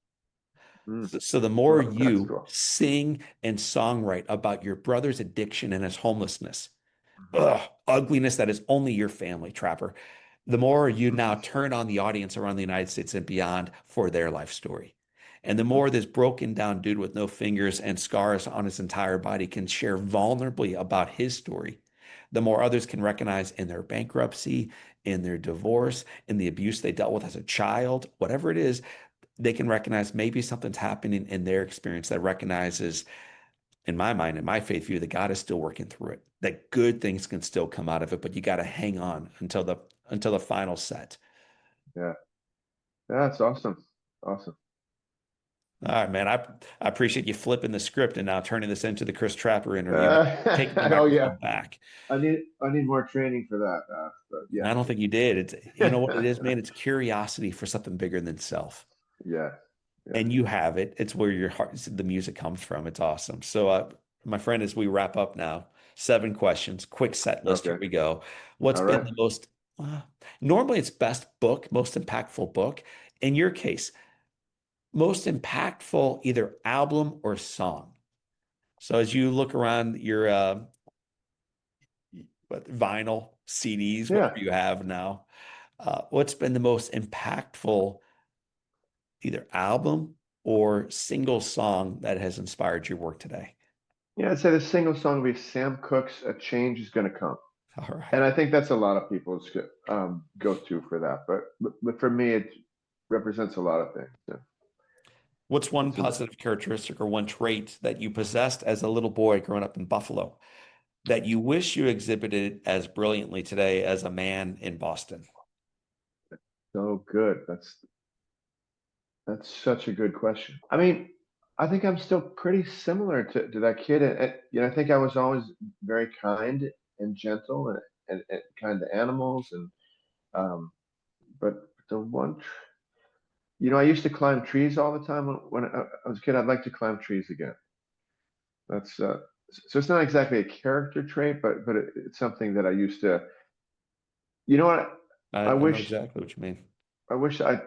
Hmm. So the more Well, that's you cool. sing and songwrite about your brother's addiction and his homelessness, Hmm. ugliness that is only your family, Trapper, the more you now Hmm. turn on the audience around the United States and beyond for their life story. And the Hmm. more this broken down dude with no fingers and scars on his entire body can share vulnerably about his story, the more others can recognize in their bankruptcy, in their divorce, in the abuse they dealt with as a child, whatever it is, they can recognize maybe something's happening in their experience that recognizes, in my mind, in my faith view, that God is still working through it, that good things can still come out of it, but you got to hang on until the final set. Yeah. Yeah. That's awesome. Awesome. All right, man. I appreciate you flipping the script and now turning this into the Chris Trapper interview and taking the Oh yeah. microphone back. I need more training for that. But And yeah. I don't think you did. It's you know what it is, man. It's curiosity for something bigger than self. Yeah. Yeah. And you have it. It's where your heart, the music comes from. It's awesome. So, my friend, as we wrap up now, 7 questions, quick set list. Here Okay. we go. What's All been right. the most, uh, normally it's best book, most impactful book. In your case, most impactful either album or song. So as you look around your vinyl, CDs, whatever Yeah. you have now, what's been the most impactful either album or single song that has inspired your work today? Yeah. I'd say the single song would be Sam Cooke's "A Change Is Gonna Come," All and right. I think that's a lot of people's go-to for that. But for me, it represents a lot of things. Yeah. What's one So positive characteristic or one trait that you possessed as a little boy growing up in Buffalo that you wish you exhibited as brilliantly today as a man in Boston? so good. That's such a good question. I mean, I think I'm still pretty similar to that kid. I think I was always very kind and gentle and kind to animals. Um, but the one, I used to climb trees all the time when I was a kid. I'd like to climb trees again. That's so it's not exactly a character trait, but it's something that I used to. You know what? I, I I know wish exactly what you mean. I wish I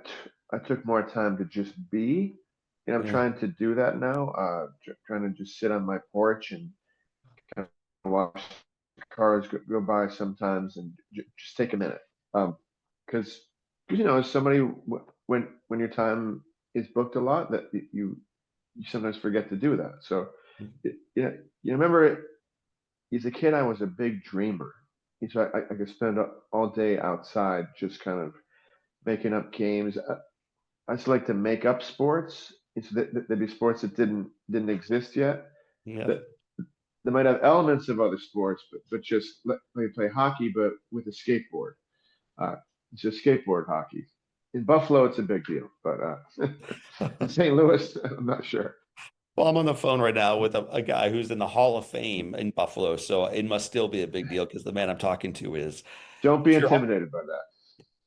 took more time to just be. And I'm Yeah. trying to do that now. Trying to just sit on my porch and kind of watch cars go by sometimes and just take a minute. Because as somebody when your time is booked a lot, that you sometimes forget to do that. So You remember as a kid, I was a big dreamer. So I could spend all day outside just kind of making up games. I just like to make up sports. There'd be sports that didn't exist yet. Yep. That they might have elements of other sports, but just let me play hockey, but with a skateboard. Uh, it's just skateboard hockey. In Buffalo, it's a big deal, but in St. Louis, I'm not sure. Well, I'm on the phone right now with a guy who's in the Hall of Fame in Buffalo, so it must still be a big deal because the man I'm talking to is. Don't be If your home, intimidated by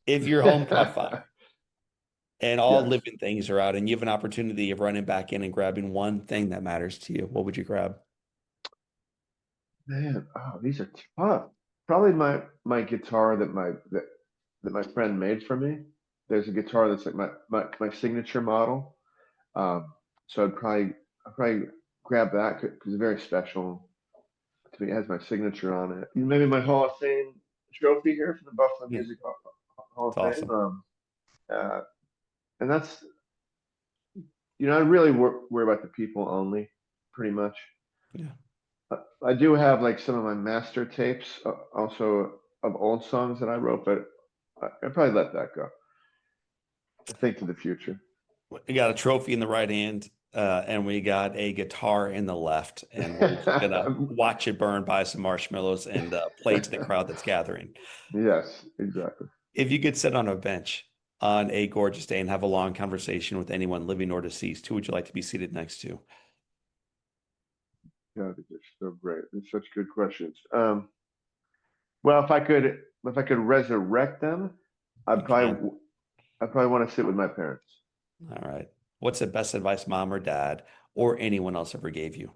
if your home caught fire that. and all Yes, living things are out, and you have an opportunity of running back in and grabbing one thing that matters to you, what would you grab? man. Oh, these are tough. Probably my guitar that my friend made for me. There's a guitar that's like my signature model. Um, so I'd probably grab that because it's very special to me. It has my signature on it. Maybe my Hall of Fame trophy here from the Buffalo Yeah, Music Hall it's of Fame. awesome. Uh, and that's I really worry about the people only, pretty much. Yeah. I do have like some of my master tapes, also of old songs that I wrote, but I'd probably let that go. I think to the future. We got a trophy in the right hand, and we got a guitar in the left, and we're just gonna watch it burn by some marshmallows and play to the crowd that's gathering. Yes, exactly. If you could sit on a bench on a gorgeous day and have a long conversation with anyone living or deceased, who would you like to be seated next to? God, they're so great. They're such good questions. Well, if I could resurrect them, You I'd can. probably I'd probably want to sit with my parents. All right. What's the best advice mom or dad or anyone else ever gave you?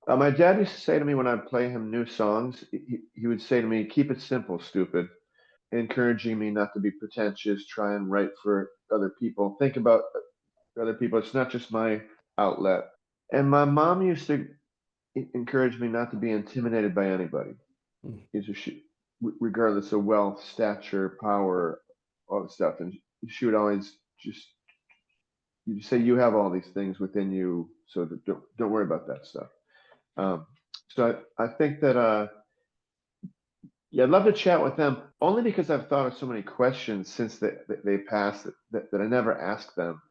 My dad used to say to me when I'd play him new songs, he would say to me, "Keep it simple, stupid," encouraging me not to be pretentious, try and write for other people, think about other people. It's not just my outlet. And my mom used to encourage me not to be intimidated by anybody. Hmm. Regardless of wealth, stature, power, all the stuff. And she would always just you say you have all these things within you, so that don't worry about that stuff. Um, so I think that yeah, I'd love to chat with them only because I've thought of so many questions since they passed that I never asked them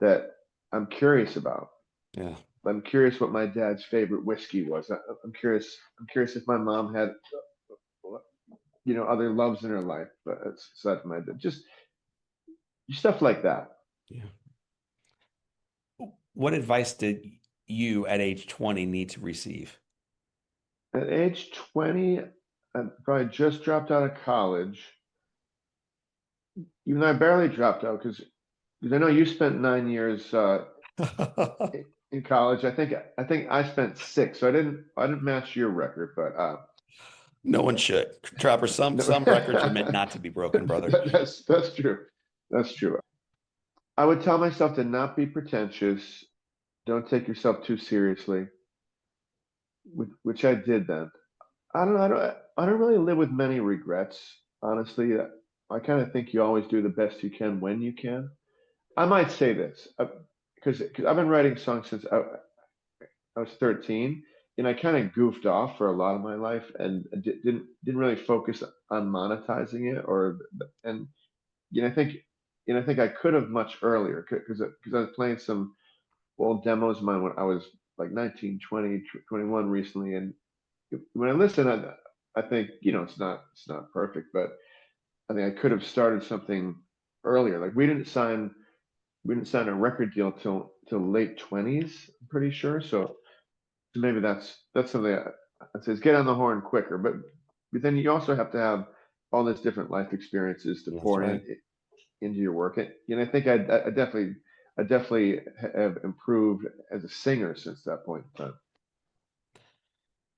that I'm curious about. Yeah. I'm curious what my dad's favorite whiskey was. I'm curious. I'm curious if my mom had other loves in her life, but aside from my dad, just stuff like that. Yeah. What advice did you at age 20 need to receive? At age 20, I probably just dropped out of college. Even though I barely dropped out because I know you spent 9 years in college. I think I spent six, so I didn't match your record, but No one should. Trapper, some no, some records are meant not to be broken, brother. that's true. That's true. I would tell myself to not be pretentious. Don't take yourself too seriously, which I did then. I don't know. I don't really live with many regrets, honestly. I kind of think you always do the best you can when you can. I might say this because I've been writing songs since I was 13, and I kind of goofed off for a lot of my life and didn't really focus on monetizing it and I think I think I could have much earlier because I was playing some old demos of mine when I was like 19, 20, 21 recently, and when I listen, I think it's not perfect, but I think I could have started something earlier. Like we didn't sign a record deal till late 20s, I'm pretty sure. So maybe that's something I'd say is get on the horn quicker. But then you also have to have all these different life experiences to That's pour right. into your work. I think I definitely have improved as a singer since that point in time.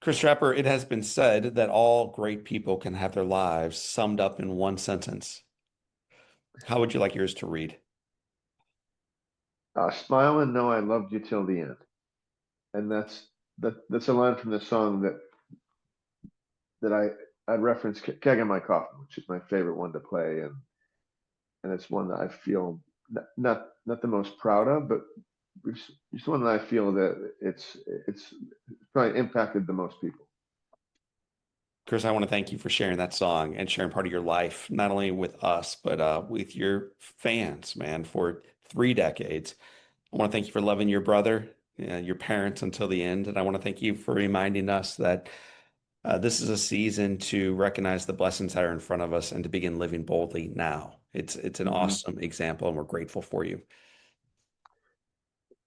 Chris Trapper, it has been said that all great people can have their lives summed up in one sentence. How would you like yours to read? Smile and know I loved you till the end. And that's a line from the song that I'd reference Keg in My Coffin, which is my favorite one to play, and it's one that I feel not the most proud of, it's one that I feel that it's probably impacted the most people. Chris, I want to thank you for sharing that song and sharing part of your life, not only with us, but with your fans, man, for 3 decades. I want to thank you for loving your brother, your parents until the end. And I want to thank you for reminding us that this is a season to recognize the blessings that are in front of us and to begin living boldly now. It's an Hmm. awesome example, and we're grateful for you.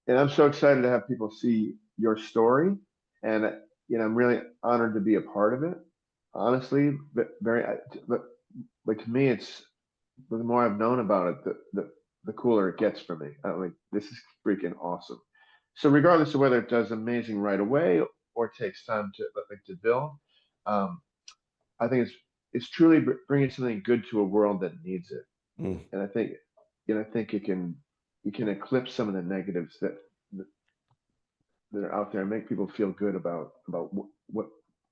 And I'm so excited to have people see your story, and I'm really honored to be a part of it. Honestly, but but to me, it's the more I've known about it, the cooler it gets for me. I'm like, this is freaking awesome. So regardless of whether it does amazing right away or takes time to build, um, I think it's truly bringing something good to a world that needs it. Mm. And I think it can eclipse some of the negatives that are out there and make people feel good about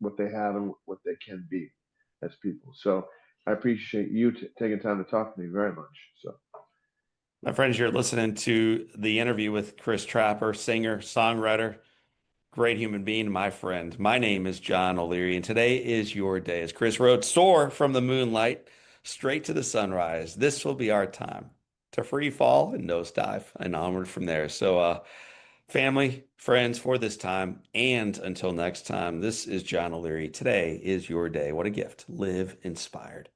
what they have and what they can be as people. So I appreciate you taking time to talk to me very much. So My friends, you're listening to the interview with Chris Trapper, singer, songwriter, great human being, my friend. My name is John O'Leary, and today is your day. As Chris wrote, soar from the moonlight straight to the sunrise. This will be our time to free fall and nosedive and onward from there. So, family, friends, for this time and until next time, this is John O'Leary. Today is your day. What a gift. Live inspired.